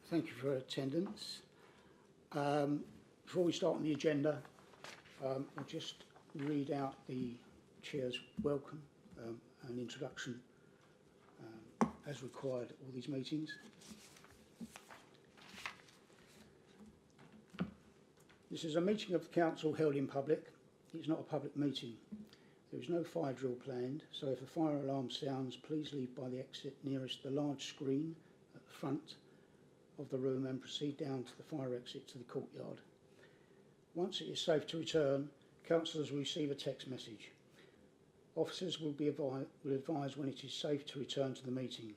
Thank you for attendance. Before we start on the agenda, I'll just read out the Chair's welcome and introduction as required at all these meetings. This is a meeting of the Council held in public. It's not a public meeting. There is no fire drill planned, so if a fire alarm sounds, please leave by the exit nearest the large screen at the front of the room and proceed down to the fire exit to the courtyard. Once it is safe to return, councillors will receive a text message. Officers will advise when it is safe to return to the meeting.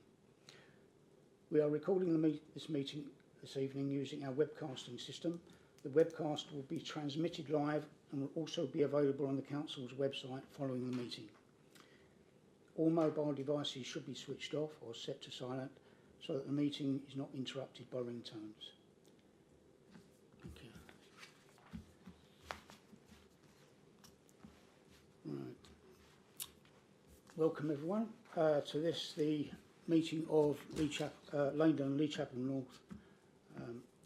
We are recording this meeting this evening using our webcasting system. The webcast will be transmitted live and will also be available on the Council's website following the meeting. All mobile devices should be switched off or set to silent so that the meeting is not interrupted by ringtones. Thank you. Right. Welcome everyone to the meeting of Laindon and Lee Chapel North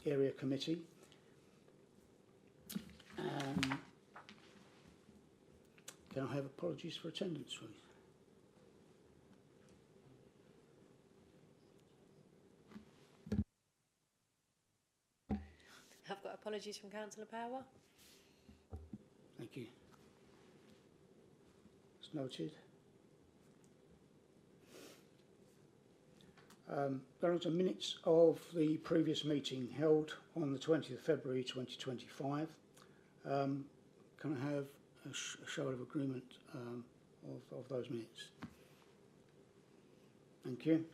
Area Committee. Can I have apologies for attendance, please? I've got apologies from Councillor Power. Thank you. It's noted. There are some minutes of the previous meeting held on the 20th of February 2025. Can I have a show of agreement of those minutes? Thank you.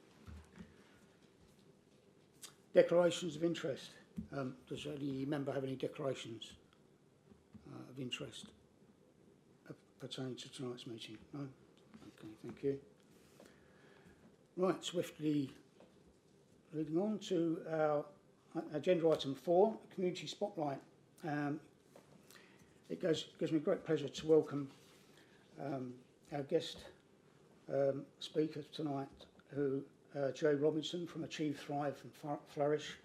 Declarations of interest. Does any member have any declarations of interest pertaining to tonight's meeting? No? Okay, thank you. Right, swiftly leading on to our agenda item 4, Community Spotlight. It gives me great pleasure to welcome our guest speaker tonight, Jay Robinson from Achieve, Thrive and Flourish,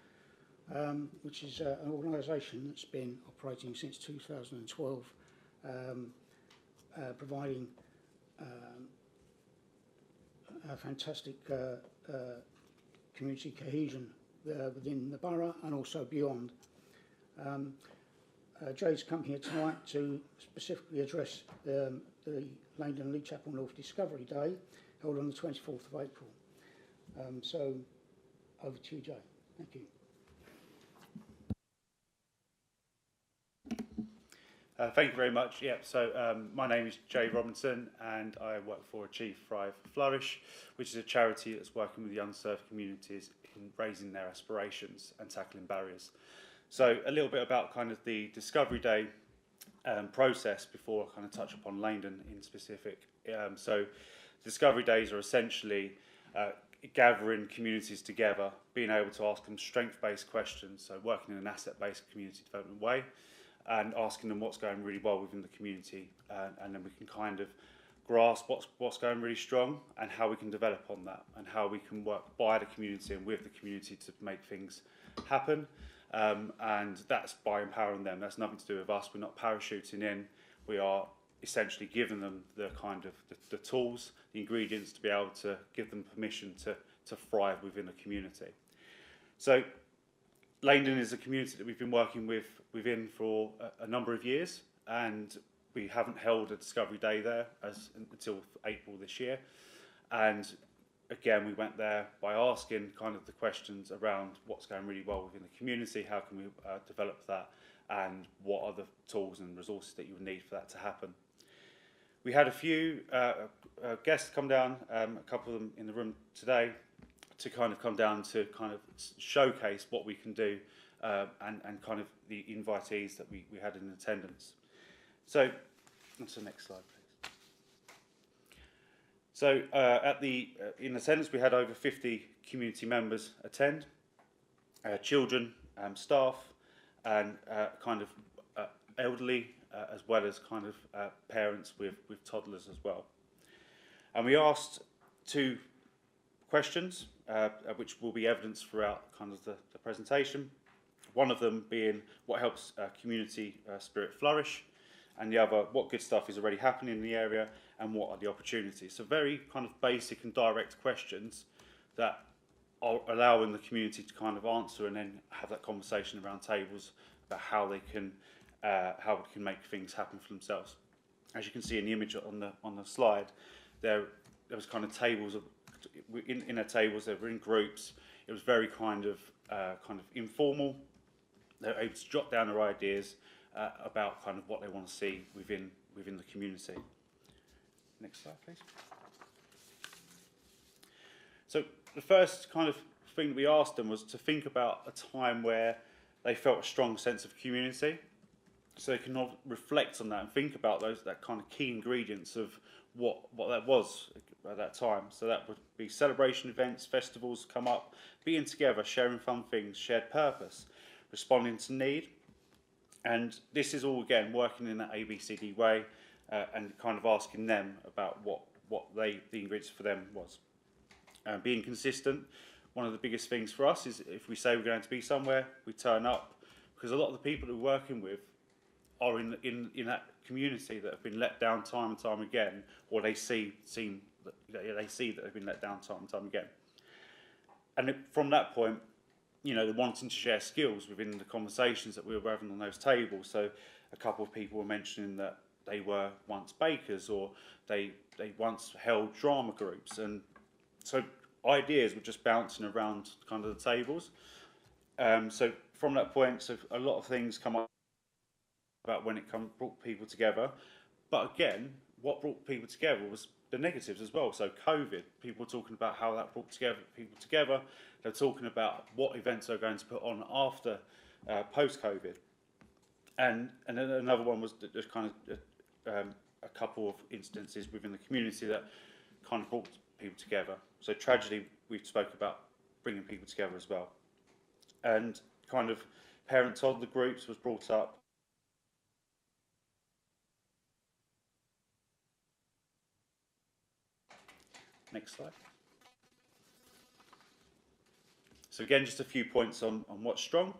which is an organisation that's been operating since 2012, providing a fantastic community cohesion within the borough and also beyond. Jay's come here tonight to specifically address the Laindon and Lee Chapel North Discovery Day, held on the 24th of April. So, over to you, Jay. Thank you. Thank you very much. My name is Jay Robinson and I work for Achieve, Thrive, Flourish, which is a charity that's working with the unserved communities in raising their aspirations and tackling barriers. So a little bit about kind of the Discovery Day process before I kind of touch upon Laindon in specific. So Discovery Days are essentially gathering communities together, being able to ask them strength-based questions, so working in an asset-based community development way, and asking them what's going really well within the community, and then we can kind of grasp what's going really strong and how we can develop on that and how we can work by the community and with the community to make things happen. And that's by empowering them. That's nothing to do with us. We're not parachuting in. We are essentially giving them the kind of the tools, the ingredients to be able to give them permission to thrive within a community. So Laindon is a community that we've been working within for a number of years, and we haven't held a Discovery Day there until April this year. And again, we went there by asking kind of the questions around what's going really well within the community, how can we develop that, and what are the tools and resources that you would need for that to happen. We had a few guests come down, a couple of them in the room today, to kind of come down to kind of showcase what we can do and kind of the invitees that we had in attendance. So, on to the next slide, please. So, in attendance, we had over 50 community members attend, children, staff, and kind of elderly, as well as kind of parents with toddlers as well. And we asked two questions which will be evidenced throughout kind of the presentation. One of them being what helps community spirit flourish, and the other, what good stuff is already happening in the area and what are the opportunities. So very kind of basic and direct questions that are allowing the community to kind of answer and then have that conversation around tables about how they can make things happen for themselves. As you can see in the image on the slide, there was kind of tables in their tables. They were in groups. It was very kind of informal. They were able to jot down their ideas about kind of what they want to see within the community. Next slide, please. So the first kind of thing that we asked them was to think about a time where they felt a strong sense of community, so they can reflect on that and think about that kind of key ingredients of what that was at that time. So that would be celebration events, festivals come up, being together, sharing fun things, shared purpose, responding to need. And this is all, again, working in that ABCD way and kind of asking them about what the ingredients for them was. Being consistent. One of the biggest things for us is if we say we're going to be somewhere, we turn up, because a lot of the people that we're working with are in that community that have been let down time and time again, or they see that they've been let down time and time again. And from that point, they're wanting to share skills within the conversations that we were having on those tables. So a couple of people were mentioning that they were once bakers, or they once held drama groups, and so ideas were just bouncing around kind of the tables. So from that point, so a lot of things come up about when it brought people together. But again, what brought people together was the negatives as well. So COVID, people were talking about how that brought people together. They're talking about what events they're going to put on after post-COVID. And then another one was there's kind of a couple of instances within the community that kind of brought people together. So tragedy, we spoke about bringing people together as well. And kind of parent-toddler groups was brought up. Next slide. So again, just a few points on what's strong.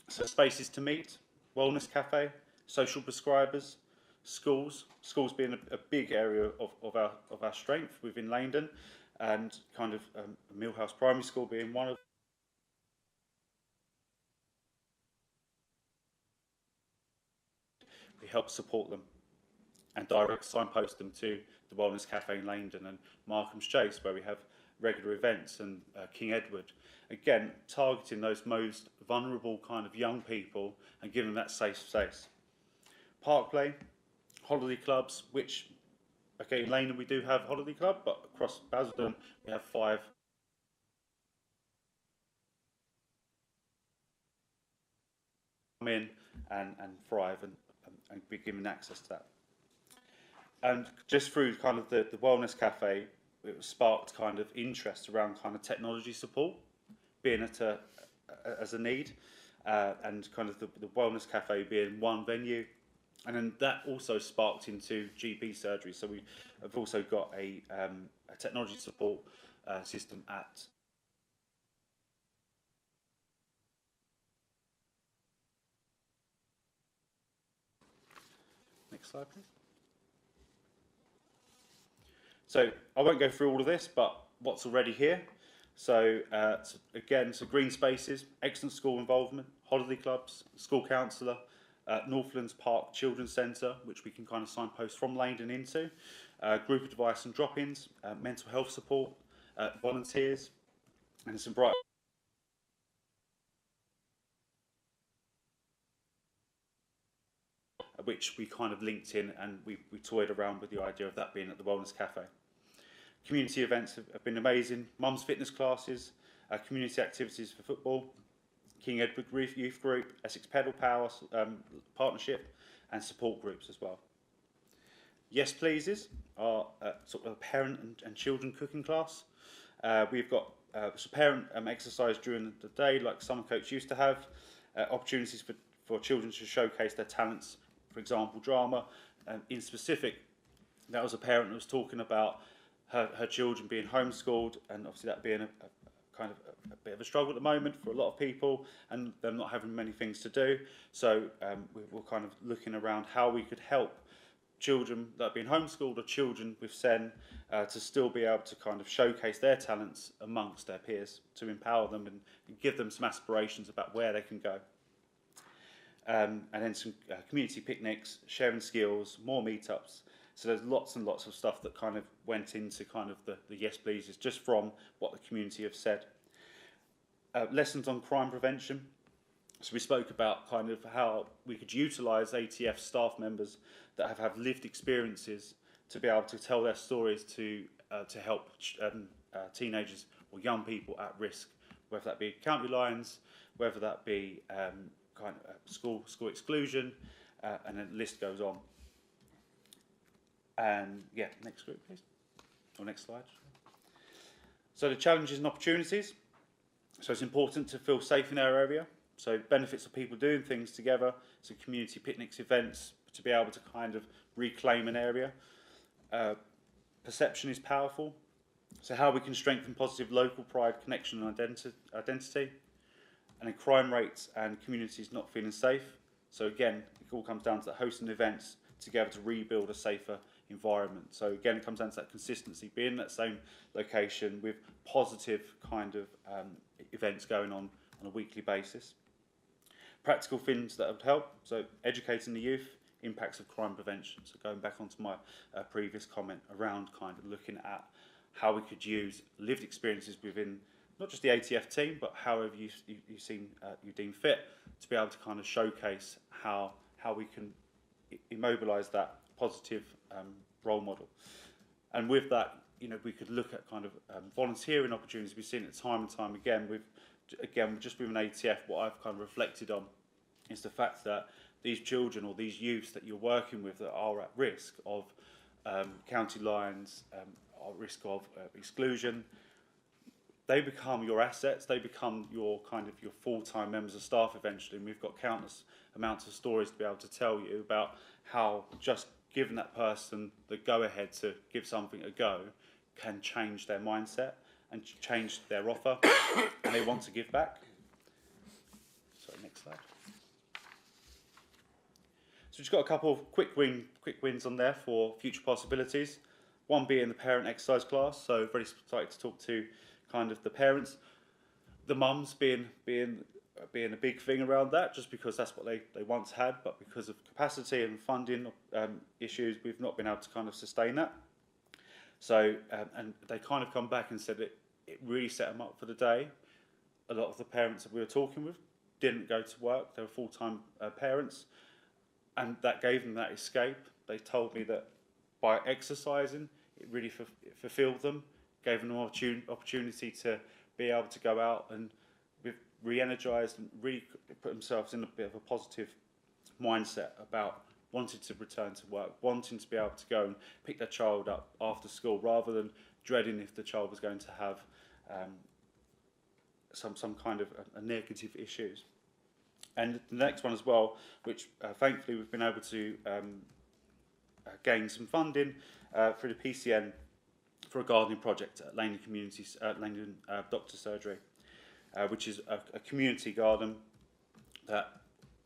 So spaces to meet, wellness cafe, social prescribers, schools being a big area of our strength within Laindon, and kind of Millhouse Primary School being one of. We help support them and direct signpost them to the Wellness Cafe in Laindon and Markham's Chase, where we have regular events, and King Edward. Again, targeting those most vulnerable kind of young people and giving them that safe space. Park Play, holiday clubs, which, okay, in Laindon we do have holiday club, but across Basildon we have 5. Come in and thrive and be given access to that. And just through kind of the Wellness Cafe, it sparked kind of interest around kind of technology support being as a need, and kind of the Wellness Cafe being one venue. And then that also sparked into GP surgery. So we have also got a technology support system at. Next slide, please. So I won't go through all of this, but what's already here. So again, green spaces, excellent school involvement, holiday clubs, school counsellor, Northlands Park Children's Centre, which we can kind of signpost from Laindon into, group advice and drop-ins, mental health support, volunteers, and some bright. Which we kind of linked in, and we toyed around with the idea of that being at the Wellness Cafe. Community events have been amazing. Mum's fitness classes, community activities for football, King Edward Youth Group, Essex Pedal Power Partnership, and support groups as well. Yes Pleases are sort of a parent and children cooking class. We've got parent exercise during the day, like Summer Coach used to have, opportunities for children to showcase their talents, for example, drama. In specific, that was a parent who was talking about her children being homeschooled, and obviously that being kind of a bit of a struggle at the moment for a lot of people, and them not having many things to do. So we're kind of looking around how we could help children that have been homeschooled or children with SEN to still be able to kind of showcase their talents amongst their peers, to empower them and give them some aspirations about where they can go. And then some community picnics, sharing skills, more meetups. So there's lots and lots of stuff that kind of went into kind of the Yes Pleases just from what the community have said. Lessons on crime prevention. So we spoke about kind of how we could utilise ATF staff members that have lived experiences to be able to tell their stories to help teenagers or young people at risk, whether that be county lines, whether that be kind of school exclusion, and then the list goes on. And yeah, next group, please, or next slide. So the challenges and opportunities. So it's important to feel safe in our area. So benefits of people doing things together, so community picnics, events, to be able to kind of reclaim an area. Perception is powerful. So how we can strengthen positive local pride, connection and identity. And then crime rates and communities not feeling safe. So again, it all comes down to hosting events together to rebuild a safer environment. So again, it comes down to that consistency, being in that same location with positive kind of events going on a weekly basis. Practical things that would help, so educating the youth, impacts of crime prevention. So going back onto my previous comment around kind of looking at how we could use lived experiences within not just the ATF team, but however you deem fit, to be able to kind of showcase how we can immobilise that positive role model. And with that, we could look at kind of volunteering opportunities. We've seen it time and time again. Just with an ATF, what I've kind of reflected on is the fact that these children or these youths that you're working with that are at risk of county lines, are at risk of exclusion, they become your assets. They become your full-time members of staff eventually. And we've got countless amounts of stories to be able to tell you about how just giving that person the go-ahead to give something a go can change their mindset and change their offer, and they want to give back. So next slide. So we've just got a couple of quick wins on there for future possibilities. One being the parent exercise class. So very excited to talk to kind of the parents, the mums being a big thing around that, just because that's what they once had, but because of capacity and funding issues, we've not been able to kind of sustain that. So, and they kind of come back and said it really set them up for the day. A lot of the parents that we were talking with didn't go to work. They were full-time parents, and that gave them that escape. They told me that by exercising, it really fulfilled them, gave them an opportunity to be able to go out and be re-energised and really put themselves in a bit of a positive mindset about wanting to return to work, wanting to be able to go and pick their child up after school, rather than dreading if the child was going to have some kind of a negative issues. And the next one as well, which thankfully we've been able to gain some funding through the PCN for a gardening project at Laindon Doctor Surgery, which is a community garden that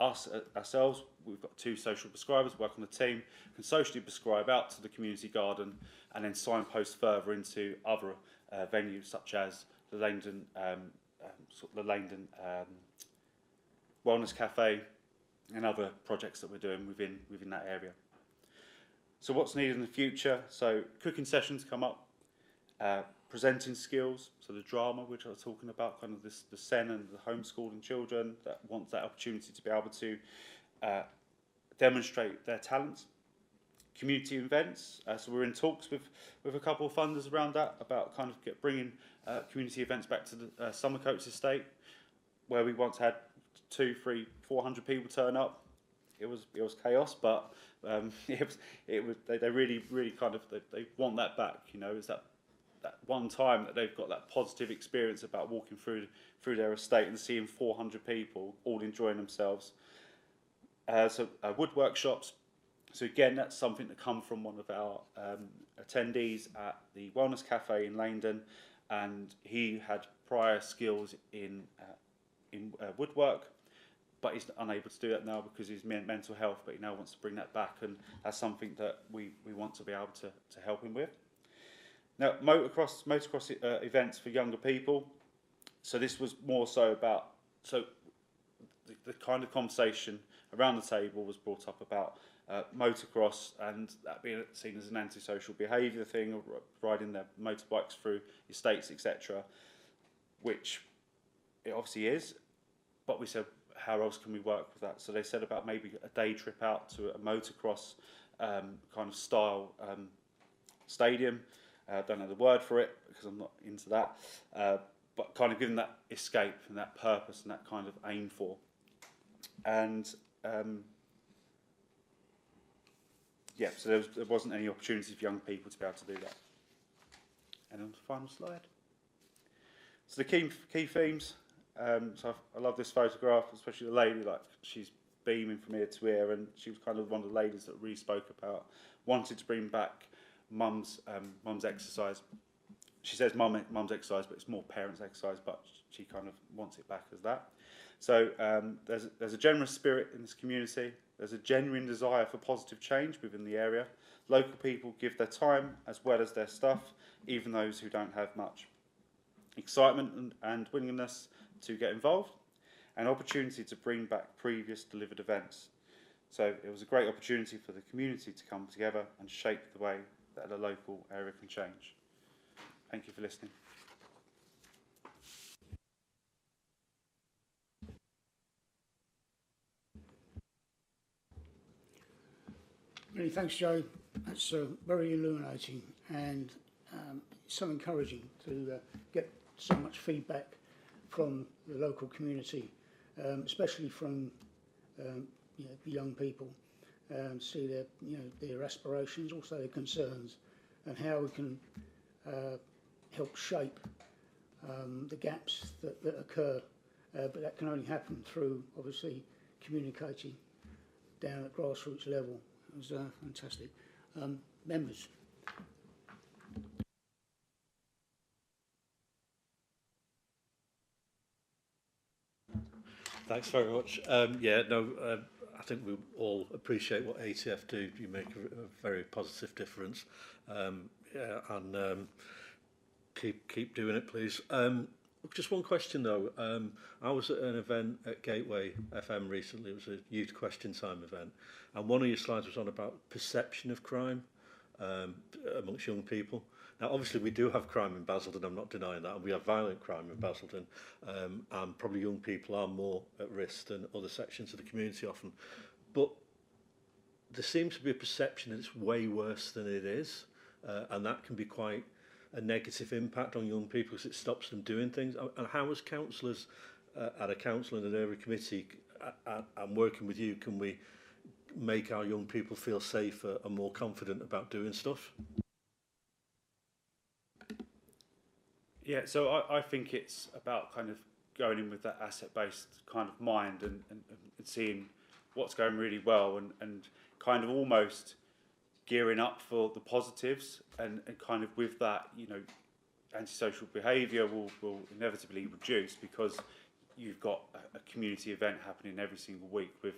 ourselves, we've got 2 social prescribers work on the team, can socially prescribe out to the community garden and then signpost further into other venues such as the Laindon Wellness Cafe and other projects that we're doing within that area. So what's needed in the future? So cooking sessions come up, presenting skills, so the drama which I was talking about, kind of the SEN and the homeschooling children that want that opportunity to be able to demonstrate their talents. Community events, so we're in talks with a couple of funders around that, about kind of bringing community events back to the Summercoats estate, where we once had 200, 300, 400 people turn up. It was chaos, but they really kind of they want that back. It's that one time that they've got that positive experience about walking through their estate and seeing 400 people all enjoying themselves. So wood workshops. So again, that's something that come from one of our attendees at the Wellness Cafe in Laindon, and he had prior skills in woodwork, but he's unable to do that now because he's mental health, but he now wants to bring that back, and that's something that we want to be able to help him with. Now, motocross events for younger people. So this was more so about, the kind of conversation around the table was brought up about motocross and that being seen as an antisocial behaviour thing, or riding their motorbikes through estates, etc., which it obviously is, but we said, how else can we work with that? So they said about maybe a day trip out to a motocross kind of style stadium. I don't know the word for it because I'm not into that, but kind of giving that escape and that purpose and that kind of aim for. And yeah, so there wasn't any opportunity for young people to be able to do that. And on the final slide. So the key themes. So I love this photograph, especially the lady, like she's beaming from ear to ear, and she was kind of one of the ladies that really spoke about wanted to bring back mum's exercise. She says mum's exercise, but it's more parents' exercise, but she kind of wants it back as that. So there's a generous spirit in this community. There's a genuine desire for positive change within the area. Local people give their time as well as their stuff, even those who don't have much. Excitement and willingness to get involved, and opportunity to bring back previous delivered events. So it was a great opportunity for the community to come together and shape the way that the local area can change. Thank you for listening. Many thanks, Joe. That's very illuminating and so encouraging to get so much feedback from the local community, especially from the young people, see their aspirations, also their concerns, and how we can help shape the gaps that occur. But that can only happen through, obviously, communicating down at grassroots level. It was fantastic. Members. Thanks very much. I think we all appreciate what ATF do. You make a very positive difference. Keep doing it, please. Just one question though. I was at an event at Gateway FM recently. It was a youth question time event, and one of your slides was on about perception of crime amongst young people. Now, obviously, we do have crime in Basildon, I'm not denying that, and we have violent crime in Basildon, and probably young people are more at risk than other sections of the community often. But there seems to be a perception that it's way worse than it is, and that can be quite a negative impact on young people because it stops them doing things. And how, as councillors at a council and an area committee, and working with you, can we make our young people feel safer and more confident about doing stuff? Yeah, so I think it's about kind of going in with that asset-based kind of mind and seeing what's going really well and kind of almost gearing up for the positives and kind of with that, antisocial behaviour will inevitably reduce because you've got a community event happening every single week with,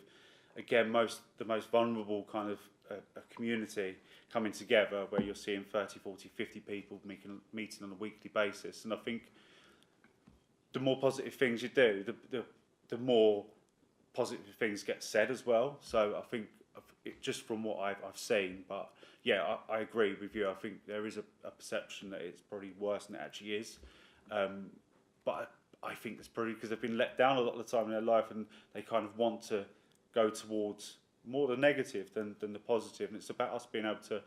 again, the most vulnerable kind of a community coming together where you're seeing 30, 40, 50 people meeting on a weekly basis. And I think the more positive things you do, the more positive things get said as well. So I think just from what I've seen, but yeah, I agree with you. I think there is a perception that it's probably worse than it actually is. But I think it's probably because they've been let down a lot of the time in their life and they kind of want to go towards more the negative than the positive. And it's about us being able to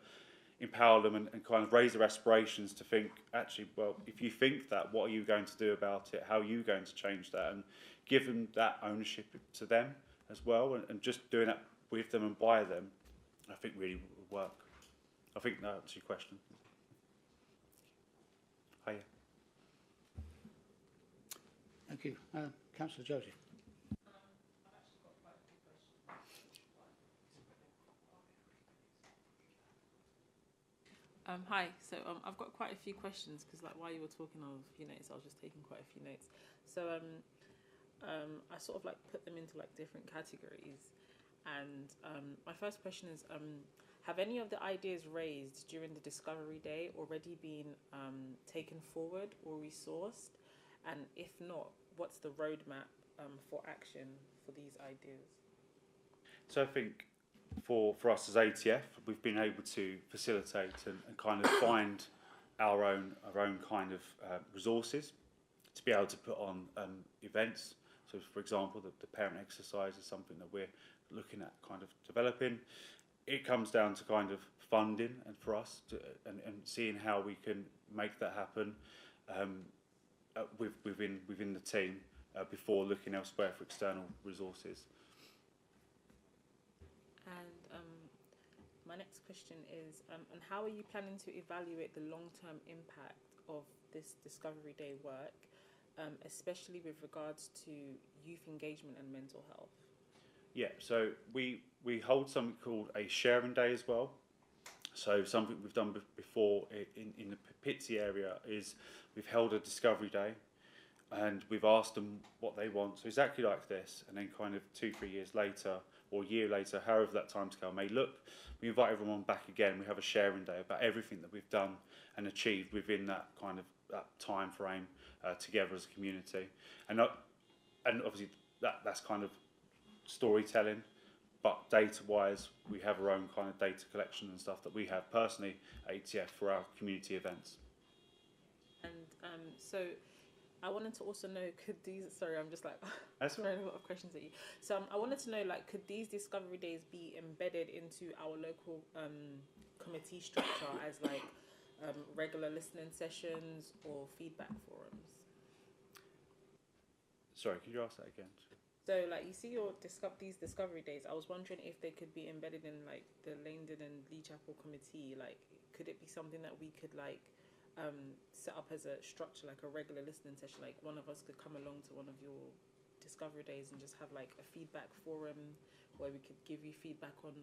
empower them and kind of raise their aspirations to think, actually, well, if you think that, what are you going to do about it? How are you going to change that? And give them that ownership to them as well. And just doing that with them and by them, I think really will work. I think that answers your question. Hiya. Thank you. Councillor Joseph. Hi. So I've got quite a few questions because, like, while you were talking of notes, I was just taking quite a few notes. So I sort of like put them into like different categories, and my first question is, have any of the ideas raised during the Discovery Day already been taken forward or resourced? And if not, what's the roadmap for action for these ideas? So I think for us as ATF, we've been able to facilitate and kind of find our own kind of resources to be able to put on events. So, for example, the parent exercise is something that we're looking at kind of developing. It comes down to kind of funding and for us and seeing how we can make that happen within the team before looking elsewhere for external resources. And my next question is, and how are you planning to evaluate the long-term impact of this Discovery Day work, especially with regards to youth engagement and mental health? Yeah, so we hold something called a sharing day as well. So something we've done before in the Pitsea area is we've held a Discovery Day and we've asked them what they want. So exactly like this, and then kind of 2-3 years later or a year later, however that timescale may look, we invite everyone back again. We have a sharing day about everything that we've done and achieved within that kind of that time frame together as a community. And obviously that's kind of storytelling, but data-wise, we have our own kind of data collection and stuff that we have personally at ATF for our community events. And so I wanted to also know, could these, sorry, I'm just like throwing a lot of questions at you. So I wanted to know, like, could these Discovery Days be embedded into our local committee structure as like regular listening sessions or feedback forums? Sorry, could you ask that again? So, like, you see these Discovery Days. I was wondering if they could be embedded in like the Laindon and Lee Chapel committee. Like, could it be something that we could like set up as a structure, like a regular listening session? Like, one of us could come along to one of your Discovery Days and just have like a feedback forum where we could give you feedback on,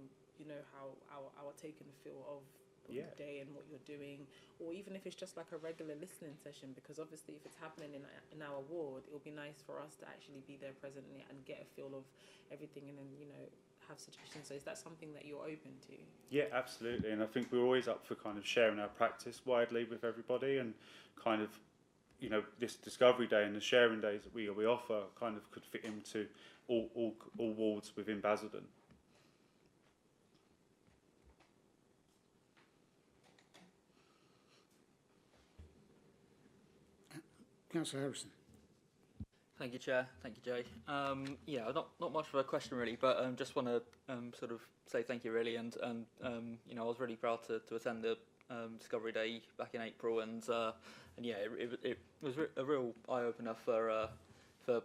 how our take and feel of the day and what you're doing, or even if it's just like a regular listening session, because obviously if it's happening in our ward, it'll be nice for us to actually be there presently and get a feel of everything and then have suggestions. So is that something that you're open to? Yeah, absolutely. And I think we're always up for kind of sharing our practice widely with everybody, and kind of this Discovery Day and the sharing days that we offer kind of could fit into all wards within Basildon. Councillor Harrison. Thank you, Chair. Thank you, Jay. Yeah, not much of a question really, but just want to sort of say thank you really, and I was really proud to attend the Discovery Day back in April, and yeah, it was a real eye opener for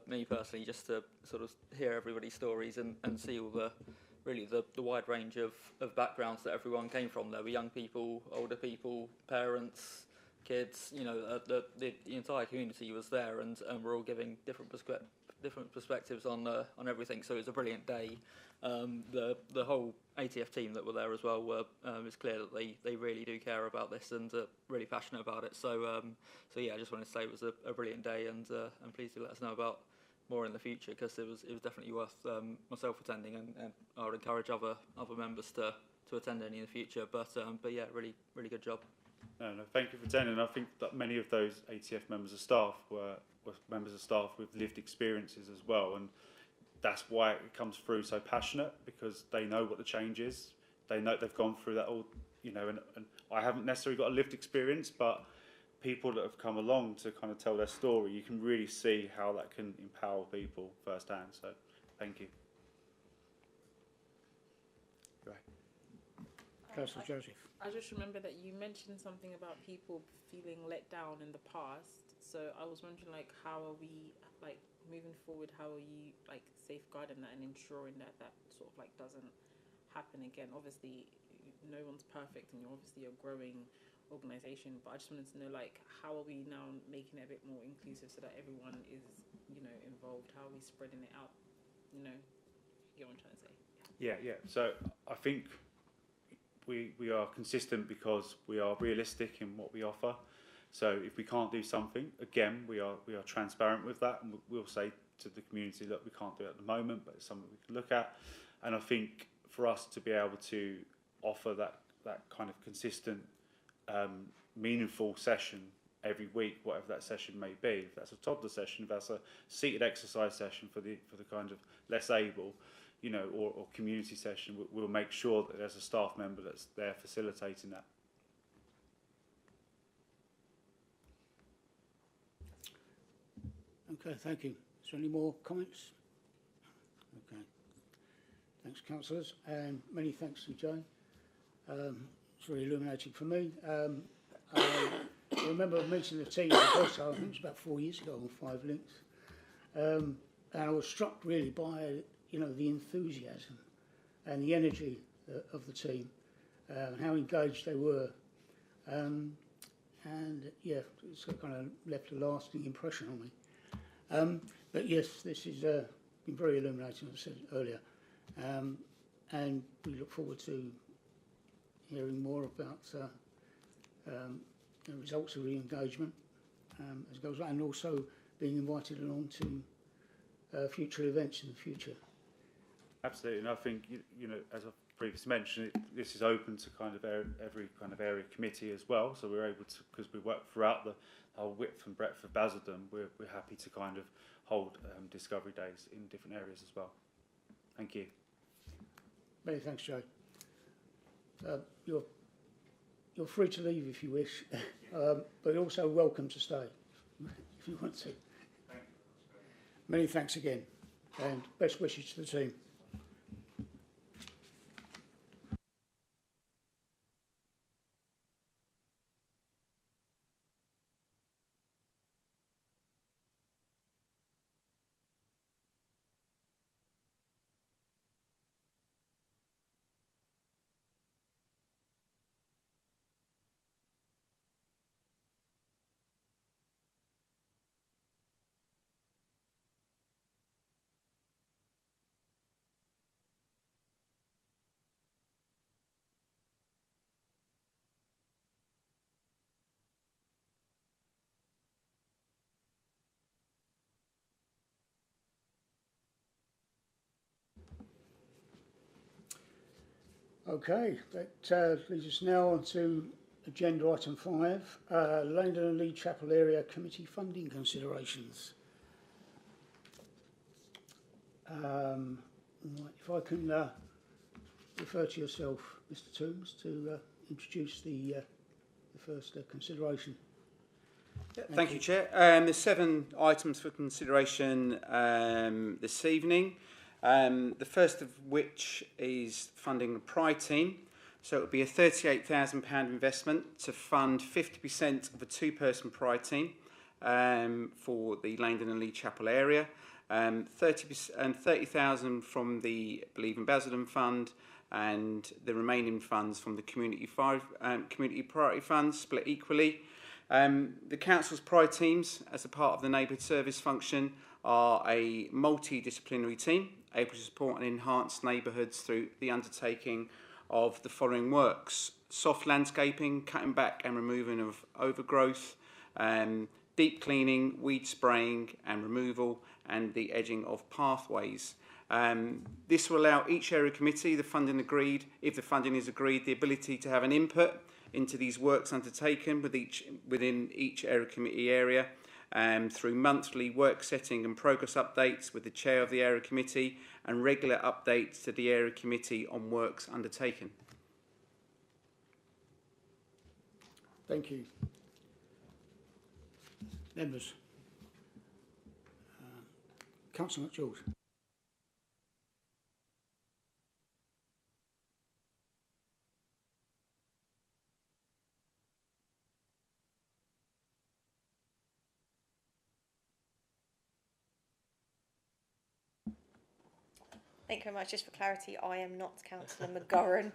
me personally, just to sort of hear everybody's stories and see all the wide range of backgrounds that everyone came from. There were young people, older people, parents, kids, the entire community was there, and we're all giving different perspectives on everything. So it was a brilliant day. The whole ATF team that were there as well were it's clear that they really do care about this and are really passionate about it. So yeah, I just wanted to say it was a brilliant day, and please do let us know about more in the future, because it was definitely worth myself attending, and I would encourage other members to attend any in the future. But yeah, really good job. No, thank you for attending. I think that many of those ATF members of staff were members of staff with lived experiences as well, and that's why it comes through so passionate, because they know what the change is. They know they've gone through that all, and I haven't necessarily got a lived experience, but people that have come along to kind of tell their story, you can really see how that can empower people firsthand. So, thank you. Right. Councillor Joseph. I just remember that you mentioned something about people feeling let down in the past. So I was wondering, like, how are we, like, moving forward? How are you, like, safeguarding that and ensuring that sort of like doesn't happen again? Obviously, no one's perfect, and you're obviously a growing organisation. But I just wanted to know, like, how are we now making it a bit more inclusive so that everyone is, involved? How are we spreading it out? You get what I'm trying to say? Yeah. So I think we are consistent because we are realistic in what we offer. So if we can't do something, again, we are transparent with that, and we'll say to the community, look, we can't do it at the moment, but it's something we can look at. And I think for us to be able to offer that kind of consistent, meaningful session every week, whatever that session may be, if that's a toddler session, if that's a seated exercise session for the kind of less able, you know, or community session, we'll make sure that there's a staff member that's there facilitating that. Okay, thank you. Is there any more comments? Okay. Thanks, councillors, and many thanks to Jane. It's really illuminating for me. I remember meeting the team at the I think it was about 4 years ago on 5 Links, and I was struck really by, you know, the enthusiasm and the energy of the team, how engaged they were, and yeah, it's kind of left a lasting impression on me. But yes, this has been very illuminating, as I said earlier, and we look forward to hearing more about the results of the engagement as it goes on, and also being invited along to future events in the future. Absolutely, and I think, you know, as I've previously mentioned, this is open to kind of every kind of area committee as well. So we're able to, because we work throughout the whole width and breadth of Basildon, we're happy to kind of hold discovery days in different areas as well. Thank you. Many thanks, Joe. You're free to leave if you wish, but you're also welcome to stay if you want to. Many thanks again, and best wishes to the team. Okay, that leads us now on to agenda item 5, Laindon and Lee Chapel Area Committee funding considerations. Right, if I can refer to yourself, Mr. Toombs, to introduce the first consideration. Thank you, Chair. There's 7 items for consideration this evening. The first of which is funding the Pride team. So it would be a £38,000 investment to fund 50% of a 2-person Pride team for the Laindon and Lee Chapel area. 30,000 from the Believe in Basildon Fund, and the remaining funds from the Community Priority Funds, split equally. The Council's Pride teams, as a part of the neighbourhood service function, are a multidisciplinary team able to support and enhance neighbourhoods through the undertaking of the following works: soft landscaping, cutting back and removing of overgrowth, deep cleaning, weed spraying and removal, and the edging of pathways. This will allow each area committee, if the funding is agreed, the ability to have an input into these works undertaken within each area committee area, through monthly work setting and progress updates with the chair of the area committee, and regular updates to the area committee on works undertaken. Thank you. Members. Councillor McGeorge. Thank you very much. Just for clarity, I am not Councillor McGorran.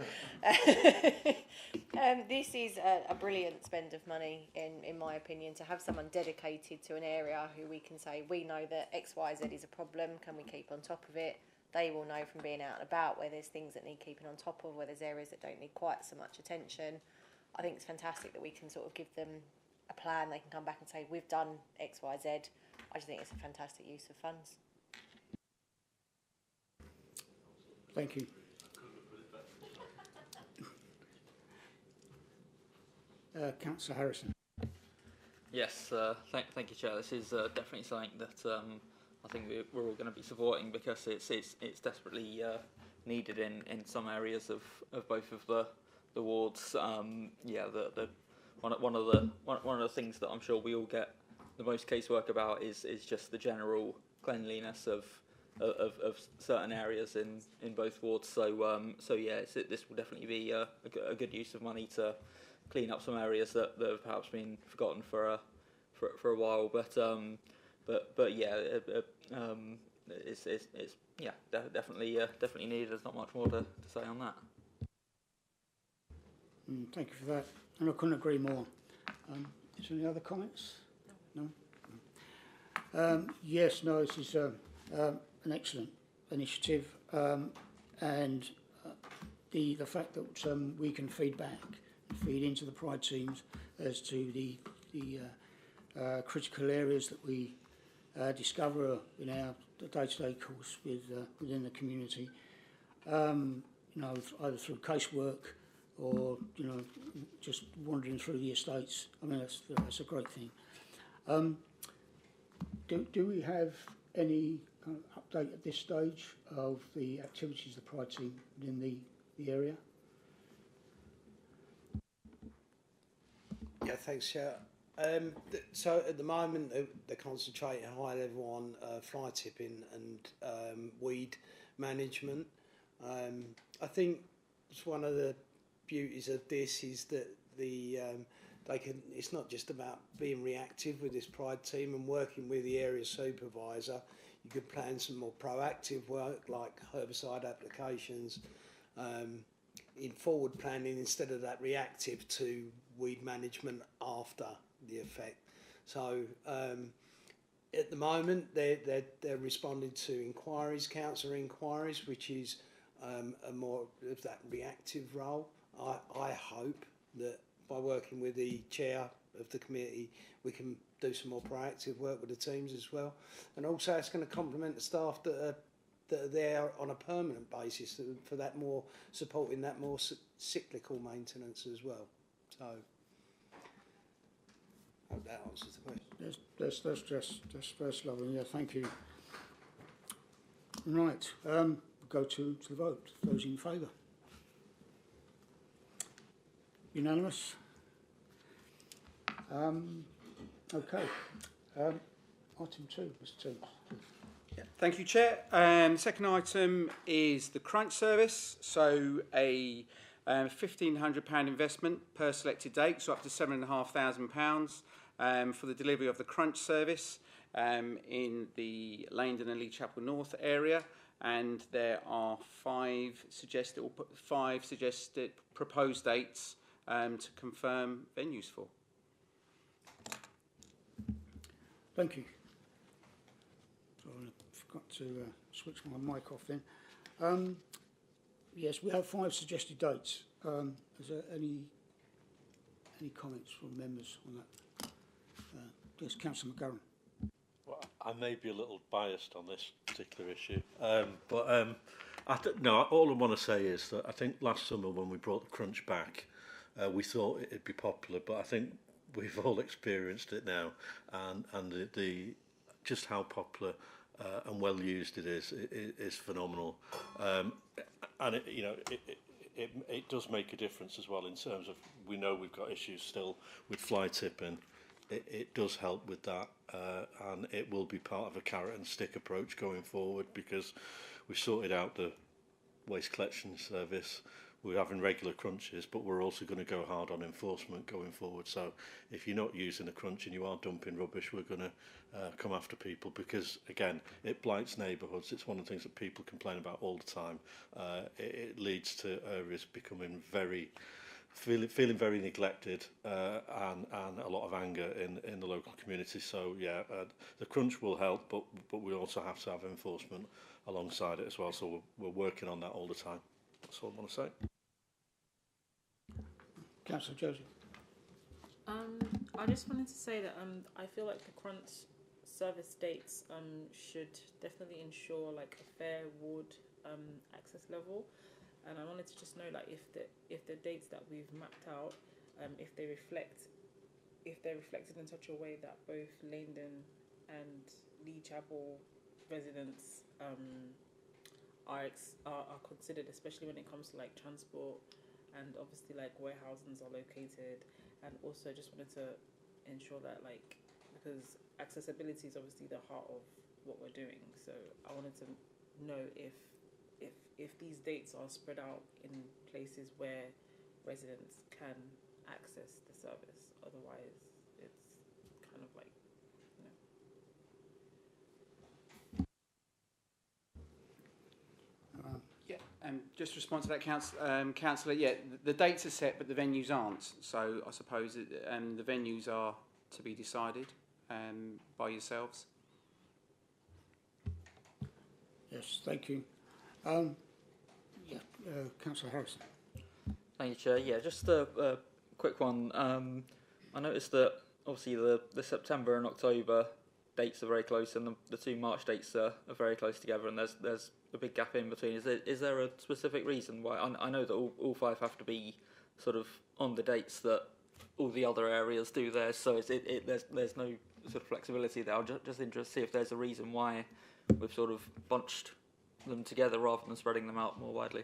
This is a brilliant spend of money, in my opinion, to have someone dedicated to an area who we can say, we know that X, Y, Z is a problem, can we keep on top of it? They will know from being out and about where there's things that need keeping on top of, where there's areas that don't need quite so much attention. I think it's fantastic that we can sort of give them a plan. They can come back and say, we've done X, Y, Z. I just think it's a fantastic use of funds. Thank you. Councillor Harrison. Yes, thank you, Chair. This is definitely something that I think we're all going to be supporting, because it's desperately needed in some areas of both of the wards. Yeah, one of the things that I'm sure we all get the most casework about is just the general cleanliness of certain areas in both wards. So yeah, this will definitely be a good use of money to clean up some areas that have perhaps been forgotten for a while. But yeah, it's yeah, definitely needed. There's not much more to say on that. Thank you for that, and I couldn't agree more. Is there any other comments? No. Yes, no. This is an excellent initiative, and the fact that we can feed into the Pride teams as to the critical areas that we discover in our day-to-day course within the community, you know, either through casework or, you know, just wandering through the estates. I mean, that's a great thing. Do we have any kind of update at this stage of the activities of the Pride team within the area? Yeah, thanks, Chair. So at the moment, they're concentrating high level on fly tipping and weed management. I think it's one of the beauties of this is that it's not just about being reactive with this Pride team and working with the area supervisor. You could plan some more proactive work like herbicide applications in forward planning instead of that reactive to weed management after the effect. So at the moment they're responding to inquiries, councillor inquiries, which is a more of that reactive role. I hope that by working with the chair of the committee we can do some more proactive work with the teams as well, and also it's going to complement the staff that are there on a permanent basis for that more supporting that more cyclical maintenance as well. So I hope that answers the question. That's first level. Yeah, thank you. Right, we'll go to the vote. Those in favour? Unanimous? Okay. Item 2, Mr. Toombs. Yeah, thank you, Chair. Second item is the crunch service. So a £1,500 investment per selected date, so up to £7,500 for the delivery of the crunch service in the Laindon and Lee Chapel North area. And there are five suggested proposed dates to confirm venues for. Thank you. So I forgot to switch my mic off then. Yes, we have 5 suggested dates. Is there any comments from members on that? Yes, Councillor McGorran. Well, I may be a little biased on this particular issue, but no, all I want to say is that I think last summer when we brought the crunch back, we thought it'd be popular, but I think we've all experienced it now, and the just how popular and well used it is phenomenal, and it does make a difference as well in terms of, we know we've got issues still with fly tipping. It does help with that, and it will be part of a carrot and stick approach going forward, because we've sorted out the waste collection service, we're having regular crunches, but we're also going to go hard on enforcement going forward. So if you're not using a crunch and you are dumping rubbish, we're going to come after people, because again, it blights neighbourhoods. It's one of the things that people complain about all the time. It leads to areas becoming feeling very neglected, and a lot of anger in the local community. So yeah, the crunch will help, but we also have to have enforcement alongside it as well. So we're working on that all the time. That's all I want to say. Councillor Joseph. I just wanted to say that I feel like the crunch service dates should definitely ensure like a fair ward access level, and I wanted to just know like if the dates that we've mapped out, if they're reflected in such a way that both Laindon and Lee Chapel residents are considered, especially when it comes to like transport, and obviously like where housings are located, and also just wanted to ensure that like, because accessibility is obviously the heart of what we're doing, so I wanted to know if these dates are spread out in places where residents can access the service. Otherwise it's kind of like, Yeah, just to respond to that, Councillor, yeah, the dates are set, but the venues aren't. So I suppose the venues are to be decided by yourselves. Yes, thank you. Councillor Harrison. Thank you, Chair. Yeah, just a quick one. I noticed that obviously the September and October dates are very close, and the 2 March dates are very close together, and there's a big gap in between. Is there a specific reason why? I know that all 5 have to be sort of on the dates that all the other areas do theirs, so there's no sort of flexibility there. I'm just interested to see if there's a reason why we've sort of bunched them together rather than spreading them out more widely.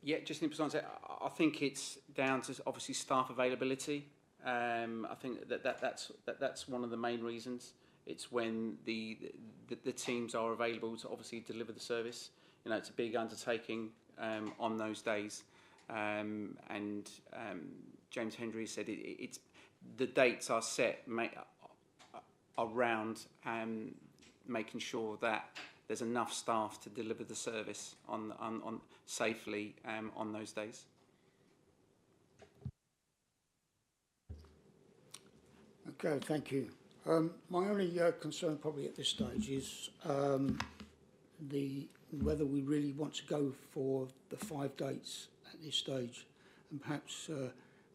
Yeah, just in response, I think it's down to obviously staff availability. I think that's one of the main reasons. It's when the teams are available to obviously deliver the service. You know, it's a big undertaking on those days, and James Hendry said it's the dates are set around making sure that there's enough staff to deliver the service on safely on those days. Okay, thank you. My only concern probably at this stage is whether we really want to go for the 5 dates at this stage, and perhaps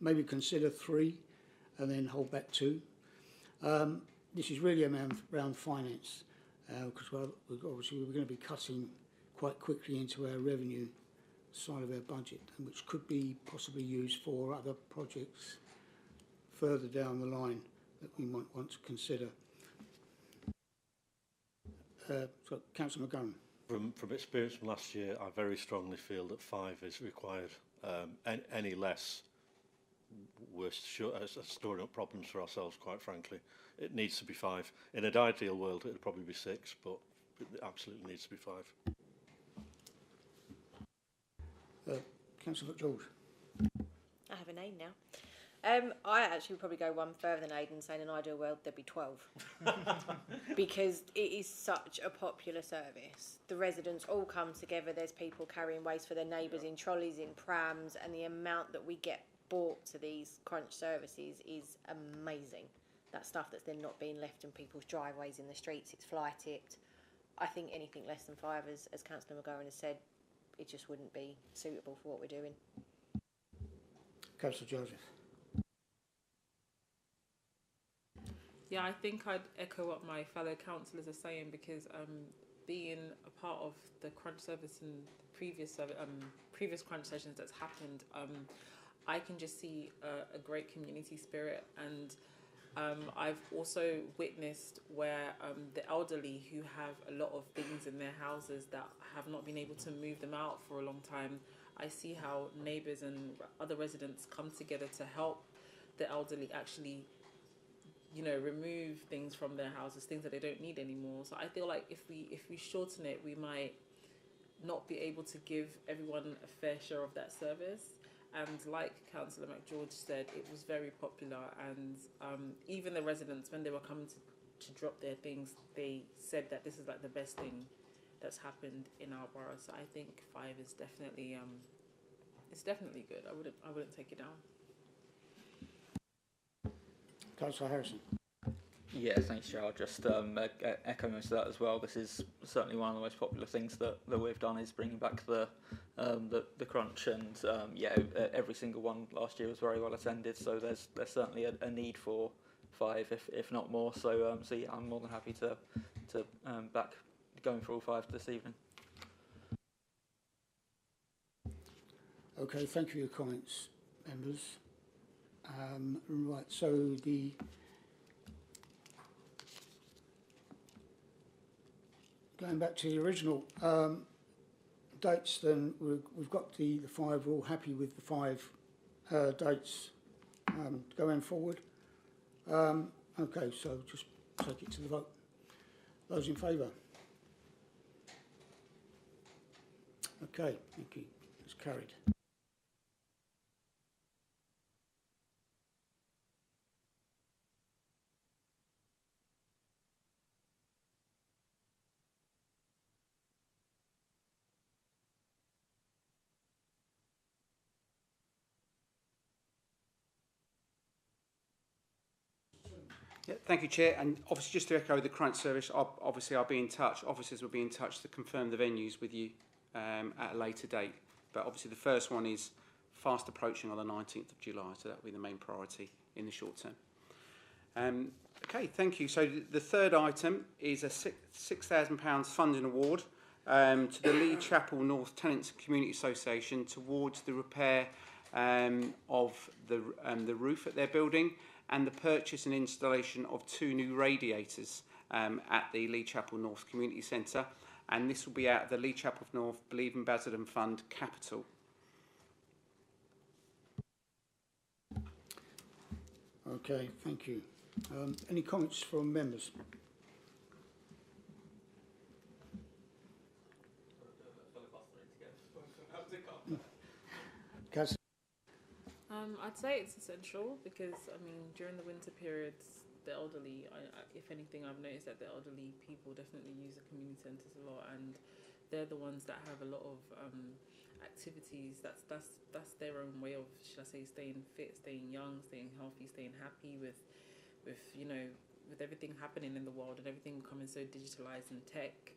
maybe consider 3 and then hold back 2. This is really around finance, because obviously we're going to be cutting quite quickly into our revenue side of our budget, and which could be possibly used for other projects further down the line that we might want to consider. So, Councillor McGowan. From experience from last year, I very strongly feel that 5 is required. Any less, we're storing up problems for ourselves, quite frankly. It needs to be 5. In an ideal world, it would probably be 6, but it absolutely needs to be 5. Councillor George. I have a name now. I actually would probably go one further than Aidan, saying in an ideal world there'd be 12. Because it is such a popular service. The residents all come together, there's people carrying waste for their neighbours in trolleys, in prams, and the amount that we get bought to these crunch services is amazing. That stuff that's then not being left in people's driveways in the streets, it's fly tipped. I think anything less than 5, as Councillor McGowan has said, it just wouldn't be suitable for what we're doing. Councillor Joseph. yeah, I think I'd echo what my fellow councillors are saying, because being a part of the crunch service and previous crunch sessions that's happened, I can just see a great community spirit, and I've also witnessed where the elderly who have a lot of things in their houses that have not been able to move them out for a long time, I see how neighbours and other residents come together to help the elderly actually, you know, remove things from their houses, things that they don't need anymore. So I feel like if we shorten it, we might not be able to give everyone a fair share of that service. And like Councillor McGeorge said, it was very popular, and even the residents, when they were coming to drop their things, they said that this is like the best thing that's happened in our borough. So I think 5 is definitely it's definitely good. I wouldn't take it down. Councillor Harrison. Yeah, thanks, Joe. I'll just echo most of that as well. This is certainly one of the most popular things that we've done, is bringing back the crunch, and every single one last year was very well attended. So there's certainly a need for 5, if not more. So yeah, I'm more than happy to back going for all 5 this evening. Okay, thank you for your comments, members. Right, so going back to the original dates, then we've got the 5. We're all happy with the 5 dates going forward. Okay, so just take it to the vote. Those in favour? Okay, thank you. It's carried. Yeah, thank you, Chair. And obviously, just to echo the current service, obviously I'll be in touch. Officers will be in touch to confirm the venues with you at a later date. But obviously, the first one is fast approaching on the 19th of July, so that will be the main priority in the short term. Okay, thank you. So the third item is a £6,000 funding award to the Lee Chapel North Tenants and Community Association towards the repair of the roof at their building, and the purchase and installation of 2 new radiators at the Lee Chapel North Community Centre, and this will be out of the Lee Chapel North Believe in Basildon Fund capital. Okay, thank you. Any comments from members? Councillor. I'd say it's essential because, I mean, during the winter periods, the elderly, if anything, I've noticed that the elderly people definitely use the community centres a lot, and they're the ones that have a lot of activities. That's their own way of, should I say, staying fit, staying young, staying healthy, staying happy with with everything happening in the world and everything becoming so digitalized and tech.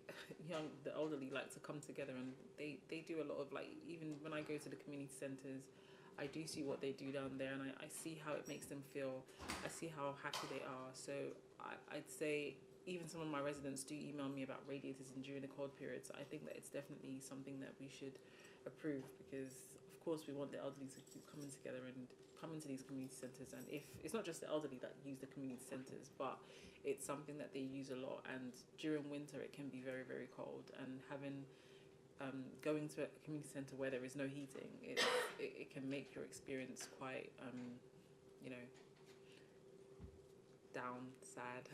The elderly like to come together, and they do a lot of, like, even when I go to the community centres, I do see what they do down there, and I see how it makes them feel. I see how happy they are. So I'd say even some of my residents do email me about radiators and during the cold periods. So I think that it's definitely something that we should approve, because of course we want the elderly to keep coming together and come into these community centres. And if it's not just the elderly that use the community centres, but it's something that they use a lot, and during winter it can be very, very cold, and having going to a community centre where there is no heating, it can make your experience quite, down, sad,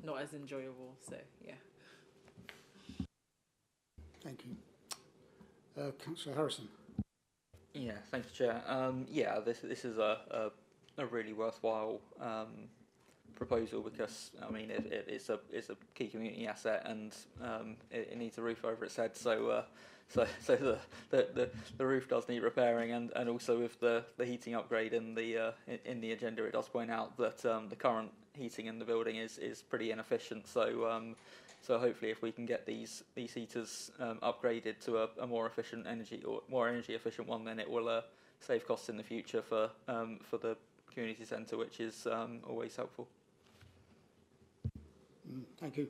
not as enjoyable. So, yeah. Thank you. Councillor Harrison. Yeah, thanks, Chair. This is a really worthwhile proposal, because I mean it's a key community asset, and it needs a roof over its head. So the roof does need repairing, and also with the heating upgrade in the agenda, it does point out that the current heating in the building is pretty inefficient. So hopefully, if we can get these heaters upgraded to a more efficient more energy efficient one, then it will save costs in the future for the community centre, which is always helpful. Thank you.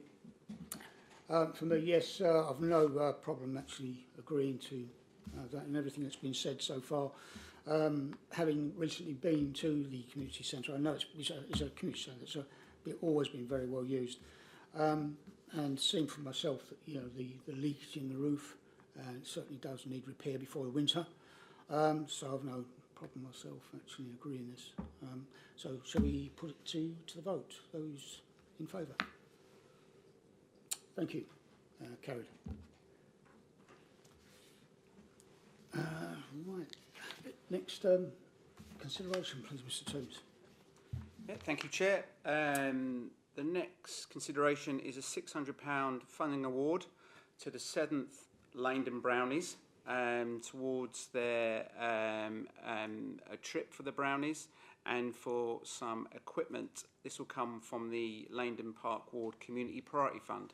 For me, yes, I've no problem actually agreeing to that and everything that's been said so far. Having recently been to the community centre, I know it's a community centre, so it's always been very well used. And seeing for myself that, the leaks in the roof, it certainly does need repair before the winter. So I've no problem myself actually agreeing this. So shall we put it to the vote? Those in favour? Thank you. Carried. Right. Next consideration, please, Mr. Toombs. Yeah, thank you, Chair. The next consideration is a £600 funding award to the 7th Laindon Brownies towards their a trip for the Brownies and for some equipment. This will come from the Laindon Park Ward Community Priority Fund.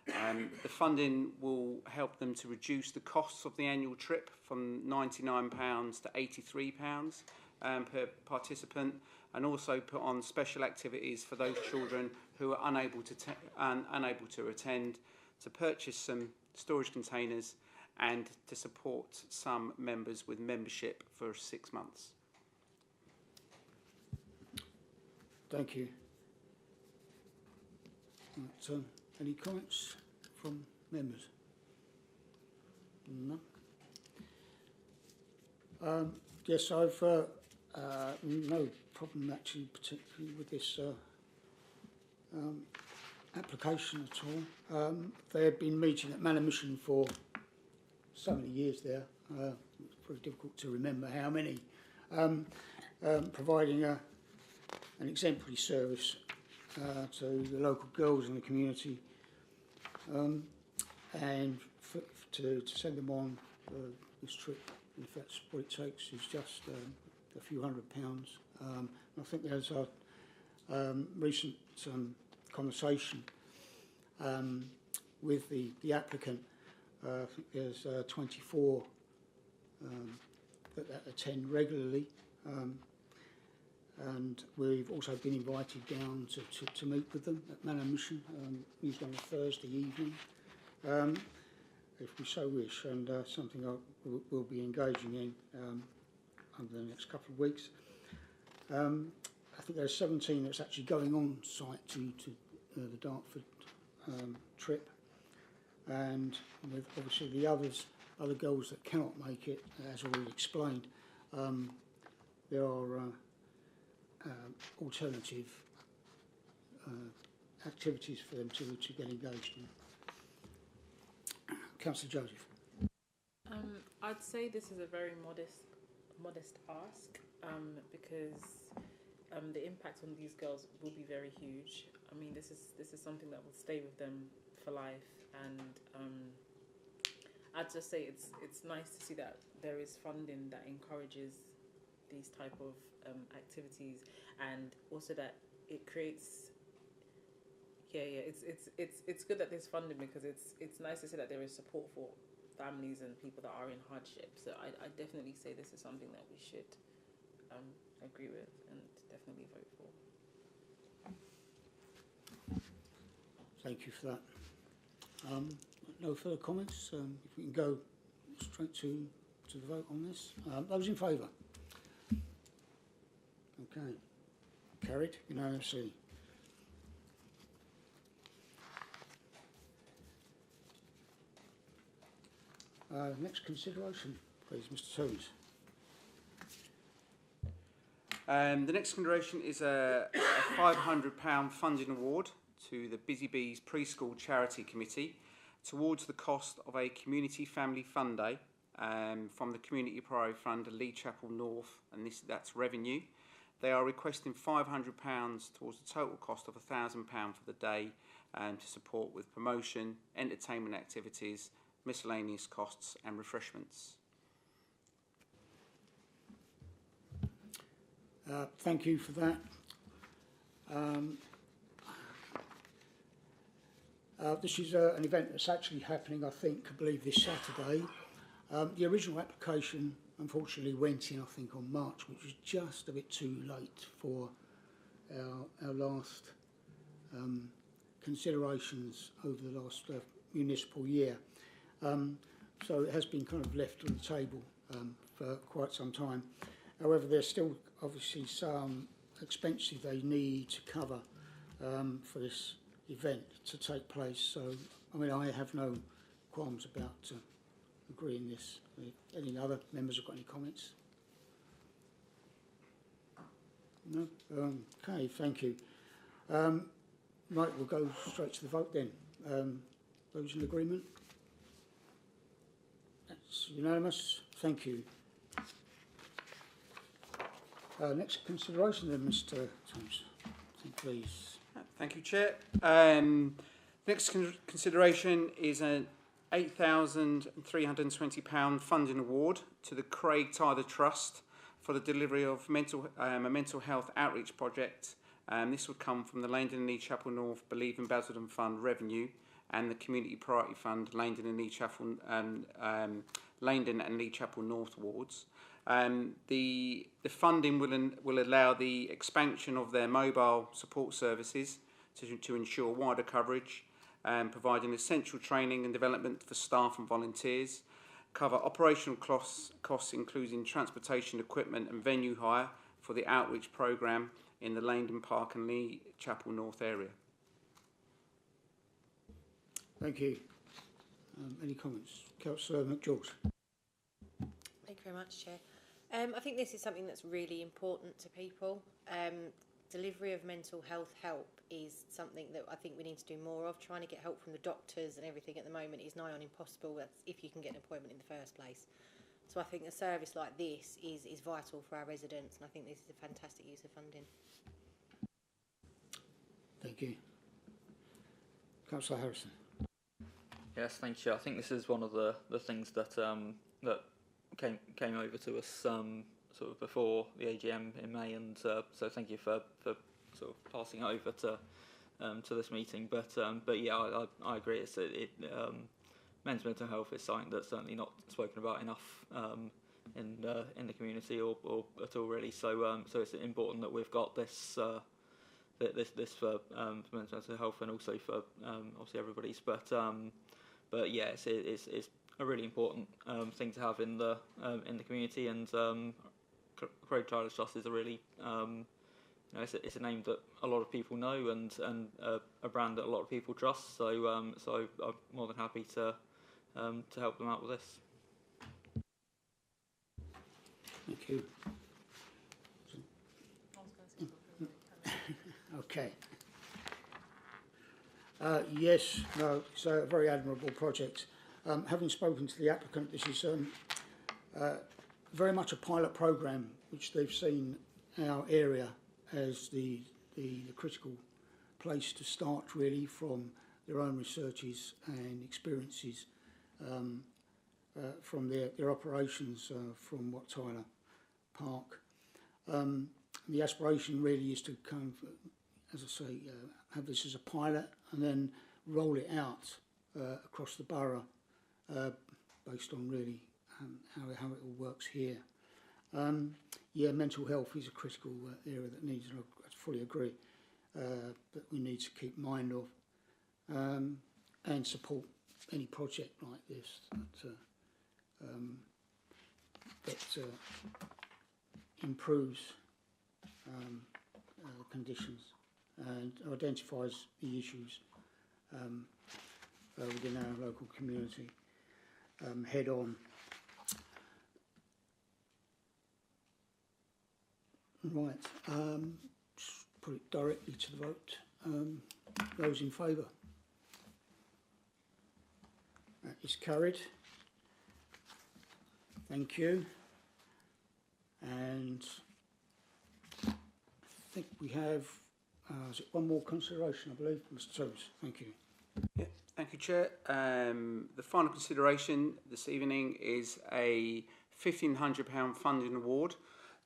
The funding will help them to reduce the costs of the annual trip from £99 to £83 per participant, and also put on special activities for those children who are unable to attend, to purchase some storage containers and to support some members with membership for 6 months. Thank you. Right, any comments from members? No. Yes, I've no problem actually, particularly with this application at all. They have been meeting at Manor Mission for so many years there. It's very difficult to remember how many. Providing an exemplary service to the local girls in the community, and to send them on this trip, if that's what it takes, is just a few £100. I think there's a recent conversation with the applicant. I think there's 24 that attend regularly. And we've also been invited down to meet with them at Manor Mission, usually on a Thursday evening, if we so wish, and something we'll be engaging in over the next couple of weeks. I think there's 17 that's actually going on site to the Dartford trip, and with obviously the other girls that cannot make it, as already explained, there are alternative activities for them to get engaged in. Councillor Joseph. I'd say this is a very modest ask, because the impact on these girls will be very huge. I mean, this is something that will stay with them for life, and I'd just say it's nice to see that there is funding that encourages these type of activities, and also that it creates. It's good that there's funding, because it's nice to see that there is support for families and people that are in hardship. So I definitely say this is something that we should agree with and definitely vote for. Thank you for that. No further comments. If we can go straight to the vote on this. Those in favour? Okay. Carried unanimously. Next consideration, please, Mr. Toombs. The next consideration is a £500 funding award to the Busy Bees Preschool Charity Committee towards the cost of a community family fun day from the Community Priority Fund, Lee Chapel North, and that's revenue. They are requesting £500 towards the total cost of £1,000 for the day to support with promotion, entertainment activities, miscellaneous costs and refreshments. Thank you for that. This is an event that's actually happening, I believe, this Saturday. The original application, unfortunately, went in, I think, on March, which was just a bit too late for our last considerations over the last municipal year. So it has been kind of left on the table for quite some time. However, there's still obviously some expenses they need to cover for this event to take place. So, I mean, I have no qualms about agreeing this. If any other members have got any comments? No? Okay, thank you. Right, we'll go straight to the vote then. Those in agreement? That's unanimous. Thank you. Next consideration then, Mr. Thompson, please. Thank you, Chair. Next consideration is an £8,320 funding award to the Craig Tyler Trust for the delivery of a mental health outreach project. This would come from the Laindon and Lee Chapel North Believe in Basildon Fund revenue and the Community Priority Fund Laindon and Lee Chapel Laindon and Lee Chapel North wards. The funding will allow the expansion of their mobile support services to ensure wider coverage, providing essential training and development for staff and volunteers, cover operational costs including transportation equipment and venue hire for the outreach programme in the Laindon Park and Lee Chapel North area. Thank you. Any comments? Councillor McGeorge. Thank you very much, Chair. I think this is something that's really important to people. Delivery of mental health help is something that I think we need to do more of. Trying to get help from the doctors and everything at the moment is nigh on impossible if you can get an appointment in the first place. So I think a service like this is vital for our residents, and I think this is a fantastic use of funding. Thank you. Councillor Harrison. Yes, thank you. I think this is one of the things that that came over to us sort of before the AGM in May, and so thank you for sort of passing it over to this meeting. But yeah, I agree. Men's mental health is something that's certainly not spoken about enough in the community or at all really. So it's important that we've got this this for men's mental health and also for obviously everybody's. But yeah, it's a really important thing to have in the community, and Craig Tyler Trust is a really it's a name that a lot of people know and a brand that a lot of people trust. So I'm more than happy to help them out with this. Thank you. Okay. Yes, no, it's a very admirable project. Having spoken to the applicant, this is very much a pilot programme which they've seen our area as the critical place to start really from their own researches and experiences from their operations from Wat Tyler Park. The aspiration really is to kind of, as I say, have this as a pilot and then roll it out across the borough based on really how it all works here. Yeah, mental health is a critical area that needs, and I fully agree, that we need to keep mind of and support any project like this that improves conditions and identifies the issues within our local community head on. Right, just put it directly to the vote. Those in favour? That is carried. Thank you. And I think we have is it one more consideration, I believe, Mr. Thomas. Thank you. Yeah, thank you, Chair. The final consideration this evening is a £1,500 funding award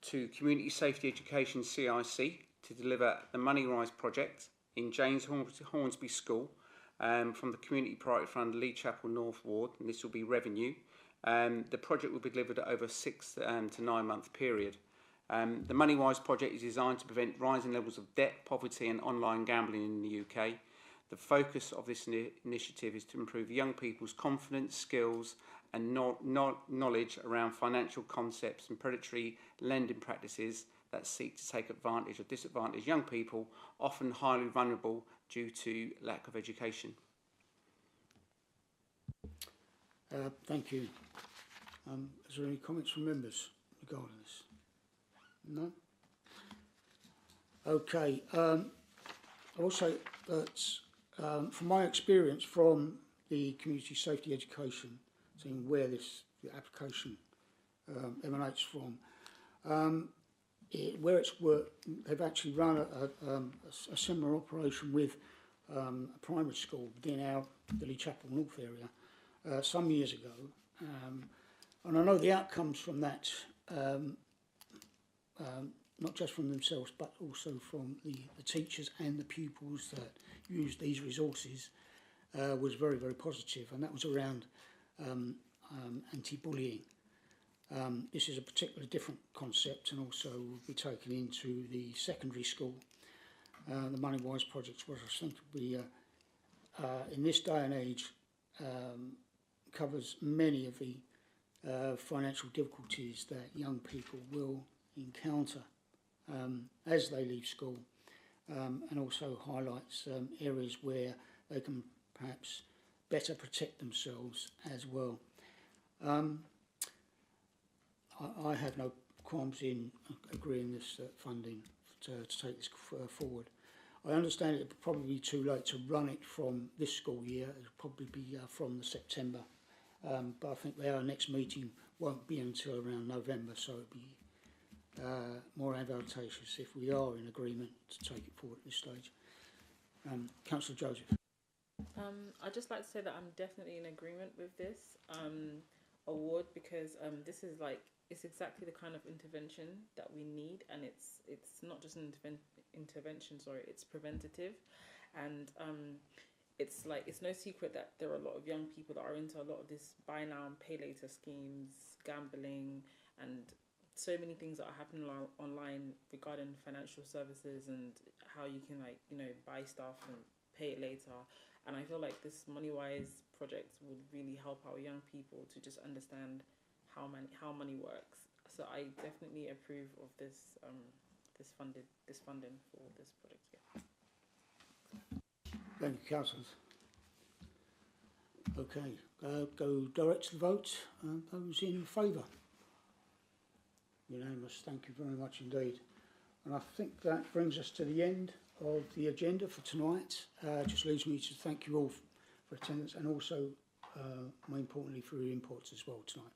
to Community Safety Education CIC to deliver the Money Rise project in James Hornsby School from the Community Priority Fund Lee Chapel North Ward, and this will be revenue. The project will be delivered over a 6 to 9 month period. The Money Rise project is designed to prevent rising levels of debt, poverty and online gambling in the UK. The focus of this initiative is to improve young people's confidence, skills and knowledge around financial concepts and predatory lending practices that seek to take advantage of disadvantaged young people, often highly vulnerable due to lack of education. Thank you. Is there any comments from members regarding this? No? Okay. I'll say that from my experience from the community safety education, seeing where the application emanates from, where it's worked, they've actually run a similar operation with a primary school within the Lee Chapel North area some years ago. And I know the outcomes from that, not just from themselves, but also from the teachers and the pupils that used these resources, was very, very positive, and that was around anti-bullying. This is a particularly different concept, and also will be taken into the secondary school. The Money Wise project, which I think will be, in this day and age, covers many of the financial difficulties that young people will encounter as they leave school, and also highlights areas where they can perhaps better protect themselves as well. I have no qualms in agreeing this funding to take this forward. I understand it would probably be too late to run it from this school year. It would probably be from the September, but I think our next meeting won't be until around November, so it would be more advantageous if we are in agreement to take it forward at this stage. Councillor Joseph. I'd just like to say that I'm definitely in agreement with this award, because this is it's exactly the kind of intervention that we need, and it's not just an intervention, it's preventative, and it's no secret that there are a lot of young people that are into a lot of this buy now and pay later schemes, gambling, and so many things that are happening online regarding financial services and how you can buy stuff and pay it later. And I feel like this Money Wise project would really help our young people to just understand how money works. So I definitely approve of this funding for this project. Yeah. Thank you, councillors. Okay, go direct to the vote. Those in favour? Unanimous. Thank you very much indeed. And I think that brings us to the end of the agenda for tonight. Just leaves me to thank you all for attendance, and also, more importantly, for your inputs as well tonight.